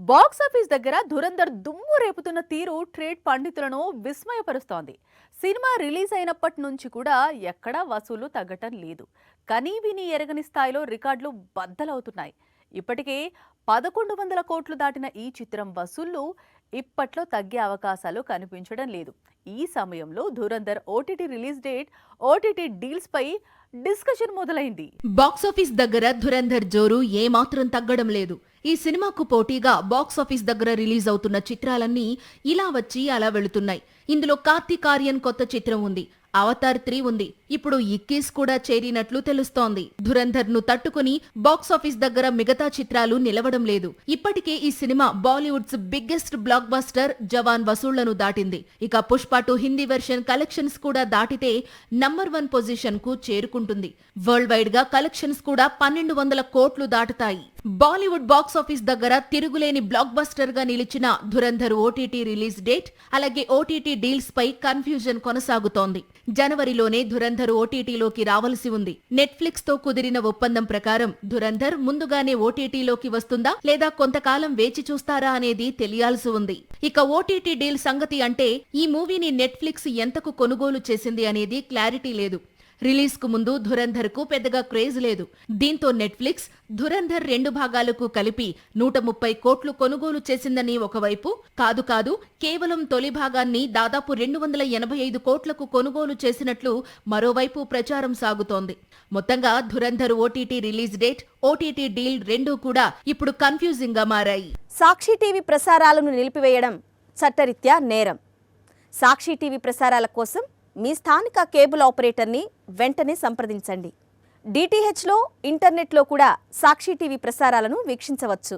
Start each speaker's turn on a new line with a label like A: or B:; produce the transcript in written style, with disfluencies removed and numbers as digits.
A: Box office దగ్గర ధురంధర్ దుమ్ము రేపుతున్న తీరు ట్రేడ్ పండితులను విస్మయపరుస్తోంది. సినిమా రిలీజ్ అయినప్పటి నుంచి కూడా ఎక్కడా వసూలు తగ్గటం లేదు. కనీవిని ఎరగని స్థాయిలో రికార్డులు బద్దలవుతున్నాయి. ఇప్పటికే 1100 కోట్లు దాటిన ఈ చిత్రం వసూళ్లు ఇప్పట్లో తగ్గే అవకాశాలు కనిపించడం లేదు. ఈ సమయంలో Dhurandhar OTT release date, OTT deals పై డిస్కషన్ మొదలైంది.
B: బాక్సాఫీస్ దగ్గర ధురంధర్ జోరు ఏమాత్రం తగ్గడం లేదు. ఈ సినిమాకు పోటీగా బాక్సాఫీస్ దగ్గర రిలీజ్ అవుతున్న చిత్రాలన్నీ ఇలా వచ్చి అలా వెళుతున్నాయి. ఇందులో కార్తీక్ ఆర్యన్ కొత్త చిత్రం ఉంది, అవతార్ 3 ఉంది, ఇప్పుడు ఇక్కీస్ కూడా చేరినట్లు తెలుస్తోంది. ధురంధర్ ను తట్టుకుని బాక్సాఫీస్ దగ్గర మిగతా చిత్రాలు నిలవడం లేదు. ఇప్పటికే ఈ cinema Bollywood's biggest block buster జవాన్ వసూళ్లను దాటింది. ఇక పుష్ప 2 హిందీ వెర్షన్ కలెక్షన్స్ కూడా దాటితే నంబర్ 1 పొజిషన్ కు చేరుకుంటుంది. వరల్డ్ వైడ్ గా కలెక్షన్స్ కూడా 1200 కోట్లు దాటుతాయి. బాలీవుడ్ బాక్సాఫీస్ దగ్గర తిరుగులేని బ్లాక్ బస్టర్ గా నిలిచిన ధురంధర్ ఓటీటీ రిలీజ్ డేట్, అలాగే ఓటీటీ డీల్స్ పై కన్ఫ్యూజన్ కొనసాగుతోంది. జనవరిలోనే ధురంధర్ ఓటీటీలోకి రావలసి ఉంది. నెట్ఫ్లిక్స్ తో కుదిరిన ఒప్పందం ప్రకారం ధురంధర్ ముందుగానే ఓటీటీలోకి వస్తుందా లేదా కొంతకాలం వేచి చూస్తారా అనేది తెలియాల్సి ఉంది. ఇక ఓటీటీ డీల్ సంగతి అంటే ఈ మూవీని నెట్ఫ్లిక్స్ ఎంతకు కొనుగోలు చేసింది అనేది క్లారిటీ లేదు. రిలీజ్ కు ముందు ధురంధర్ కు పెద్దగా క్రేజ్ లేదు. దీంతో నెట్ఫ్లిక్స్ ధురంధర్ 2 భాగాలకు కలిపి 130 కోట్లు కొనుగోలు చేసిందని ఒకవైపు, కాదు కేవలం తొలి భాగాన్ని దాదాపు 285 కోట్లకు కొనుగోలు చేసినట్లు మరోవైపు ప్రచారం సాగుతోంది. మొత్తంగా Dhurandhar OTT release date, OTT deal రెండూ కూడా ఇప్పుడు కన్ఫ్యూజింగ్ గా మారాయి.
C: సాక్షి టీవీ ప్రసారాలను నిలిపివేయడం చట్టరీత్యా నేరం. సాక్షి టీవీ ప్రసారాల కోసం మీ స్థానిక కేబుల్ ఆపరేటర్ని వెంటనే సంప్రదించండి. డిటిహెచ్లో, ఇంటర్నెట్లో కూడా సాక్షి టీవీ ప్రసారాలను వీక్షించవచ్చు.